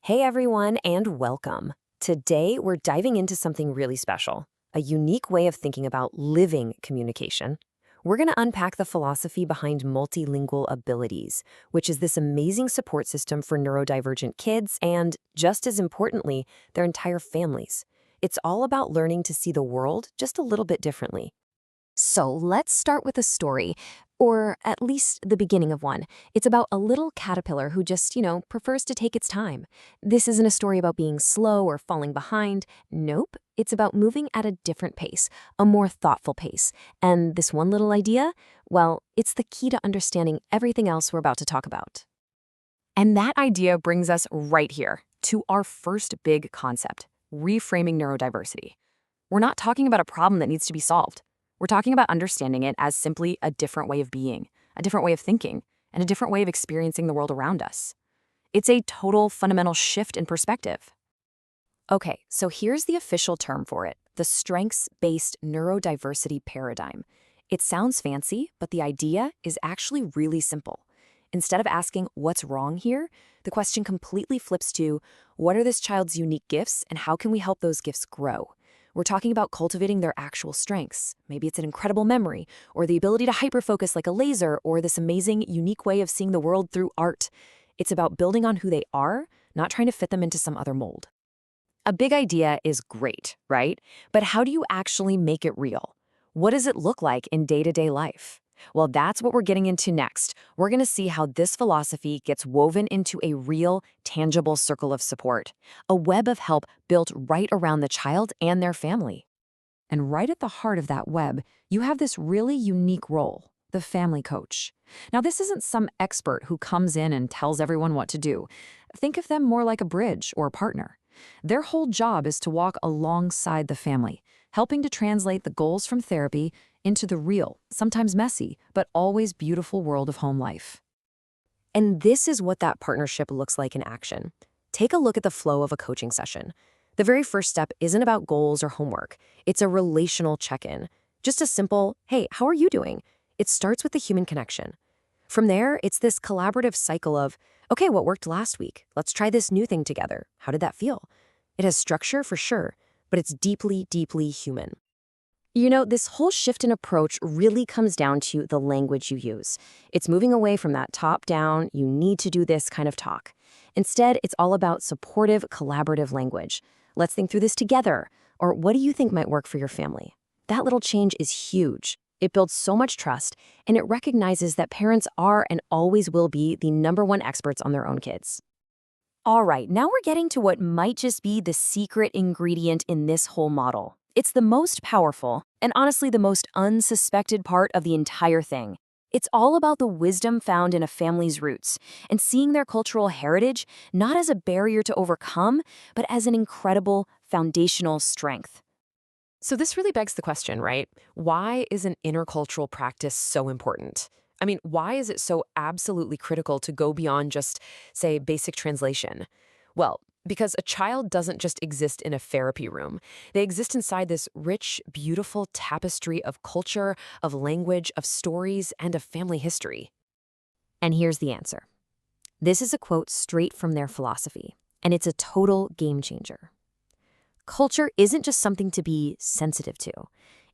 Hey everyone, and welcome. Today, we're diving into something really special, a unique way of thinking about living communication. We're going to unpack the philosophy behind multilingual abilities, which is this amazing support system for neurodivergent kids and, just as importantly, their entire families. It's all about learning to see the world just a little bit differently. So let's start with a story, or at least the beginning of one. It's about a little caterpillar who just prefers to take its time. This isn't a story about being slow or falling behind. Nope, it's about moving at a different pace, a more thoughtful pace. And this one little idea, well, it's the key to understanding everything else we're about to talk about. And that idea brings us right here to our first big concept, reframing neurodiversity. We're not talking about a problem that needs to be solved. We're talking about understanding it as simply a different way of being, a different way of thinking, and a different way of experiencing the world around us. It's a total fundamental shift in perspective. Okay, so here's the official term for it, the strengths-based neurodiversity paradigm. It sounds fancy, but the idea is actually really simple. Instead of asking what's wrong here, the question completely flips to what are this child's unique gifts and how can we help those gifts grow? We're talking about cultivating their actual strengths. Maybe it's an incredible memory, or the ability to hyperfocus like a laser, or this amazing, unique way of seeing the world through art. It's about building on who they are, not trying to fit them into some other mold. A big idea is great, right? But how do you actually make it real? What does it look like in day-to-day life? Well, that's what we're getting into next. We're going to see how this philosophy gets woven into a real, tangible circle of support, a web of help built right around the child and their family. And right at the heart of that web, you have this really unique role, the family coach. Now, this isn't some expert who comes in and tells everyone what to do. Think of them more like a bridge or a partner. Their whole job is to walk alongside the family, helping to translate the goals from therapy into the real, sometimes messy, but always beautiful world of home life. And this is what that partnership looks like in action. Take a look at the flow of a coaching session. The very first step isn't about goals or homework. It's a relational check-in. Just a simple, hey, how are you doing? It starts with the human connection. From there, it's this collaborative cycle of, okay, what worked last week? Let's try this new thing together. How did that feel? It has structure for sure, but it's deeply, deeply human. You know, this whole shift in approach really comes down to the language you use. It's moving away from that top-down, you need to do this kind of talk. Instead, it's all about supportive, collaborative language. Let's think through this together. Or what do you think might work for your family? That little change is huge. It builds so much trust, and it recognizes that parents are and always will be the #1 experts on their own kids. All right, now we're getting to what might just be the secret ingredient in this whole model. It's the most powerful, and honestly the most unsuspected part of the entire thing. It's all about the wisdom found in a family's roots, and seeing their cultural heritage not as a barrier to overcome, but as an incredible foundational strength. So this really begs the question, right? Why is an intercultural practice so important? I mean, why is it so absolutely critical to go beyond just, say, basic translation? Well, because a child doesn't just exist in a therapy room. They exist inside this rich, beautiful tapestry of culture, of language, of stories, and of family history. And here's the answer. This is a quote straight from their philosophy, and it's a total game changer. Culture isn't just something to be sensitive to.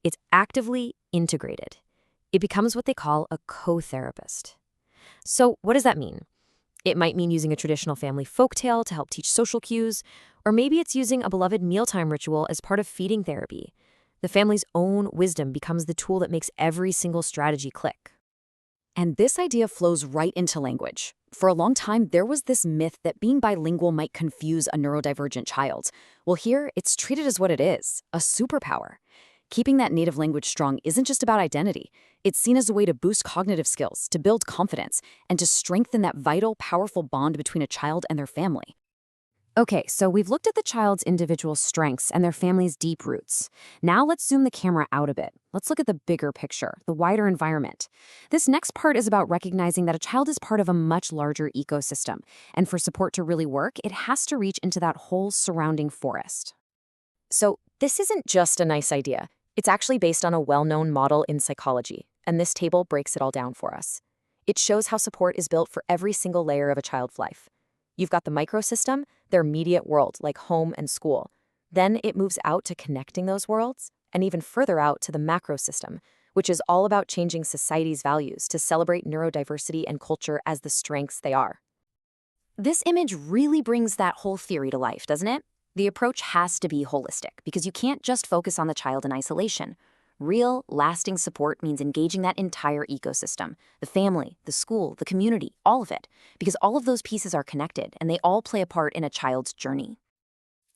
It's actively integrated. It becomes what they call a co-therapist. So what does that mean? It might mean using a traditional family folktale to help teach social cues, or maybe it's using a beloved mealtime ritual as part of feeding therapy. The family's own wisdom becomes the tool that makes every single strategy click. And this idea flows right into language. For a long time, there was this myth that being bilingual might confuse a neurodivergent child. Well, here, it's treated as what it is, a superpower. Keeping that native language strong isn't just about identity. It's seen as a way to boost cognitive skills, to build confidence, and to strengthen that vital, powerful bond between a child and their family. Okay, so we've looked at the child's individual strengths and their family's deep roots. Now let's zoom the camera out a bit. Let's look at the bigger picture, the wider environment. This next part is about recognizing that a child is part of a much larger ecosystem, and for support to really work, it has to reach into that whole surrounding forest. So this isn't just a nice idea. It's actually based on a well-known model in psychology, and this table breaks it all down for us. It shows how support is built for every single layer of a child's life. You've got the microsystem, their immediate world, like home and school. Then it moves out to connecting those worlds, and even further out to the macrosystem, which is all about changing society's values to celebrate neurodiversity and culture as the strengths they are. This image really brings that whole theory to life, doesn't it? The approach has to be holistic because you can't just focus on the child in isolation. Real, lasting support means engaging that entire ecosystem, the family, the school, the community, all of it, because all of those pieces are connected and they all play a part in a child's journey.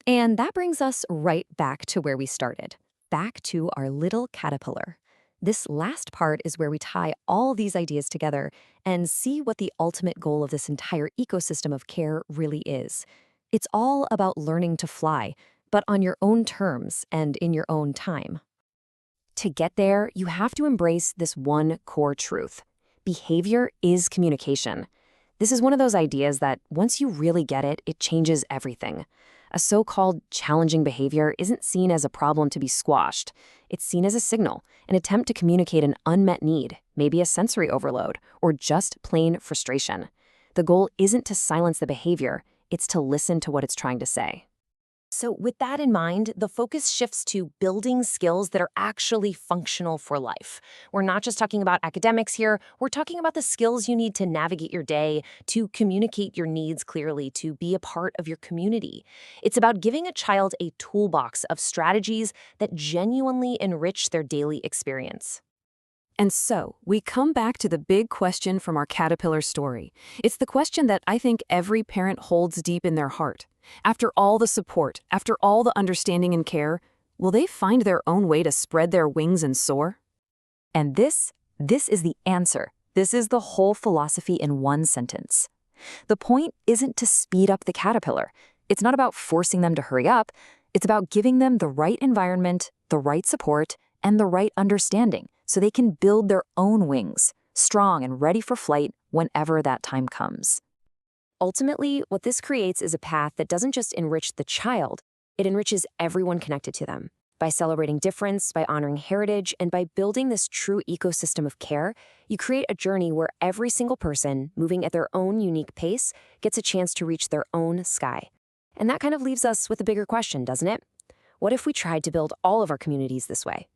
And that brings us right back to where we started, back to our little caterpillar. This last part is where we tie all these ideas together and see what the ultimate goal of this entire ecosystem of care really is. It's all about learning to fly, but on your own terms and in your own time. To get there, you have to embrace this one core truth. Behavior is communication. This is one of those ideas that once you really get it, it changes everything. A so-called challenging behavior isn't seen as a problem to be squashed. It's seen as a signal, an attempt to communicate an unmet need, maybe a sensory overload, or just plain frustration. The goal isn't to silence the behavior, it's to listen to what it's trying to say. So with that in mind, the focus shifts to building skills that are actually functional for life. We're not just talking about academics here, we're talking about the skills you need to navigate your day, to communicate your needs clearly, to be a part of your community. It's about giving a child a toolbox of strategies that genuinely enrich their daily experience. And so, we come back to the big question from our caterpillar story. It's the question that I think every parent holds deep in their heart. After all the support, after all the understanding and care, will they find their own way to spread their wings and soar? And this is the answer. This is the whole philosophy in one sentence. The point isn't to speed up the caterpillar. It's not about forcing them to hurry up. It's about giving them the right environment, the right support, and the right understanding so they can build their own wings, strong and ready for flight whenever that time comes. Ultimately, what this creates is a path that doesn't just enrich the child, it enriches everyone connected to them. By celebrating difference, by honoring heritage, and by building this true ecosystem of care, you create a journey where every single person, moving at their own unique pace, gets a chance to reach their own sky. And that kind of leaves us with a bigger question, doesn't it? What if we tried to build all of our communities this way?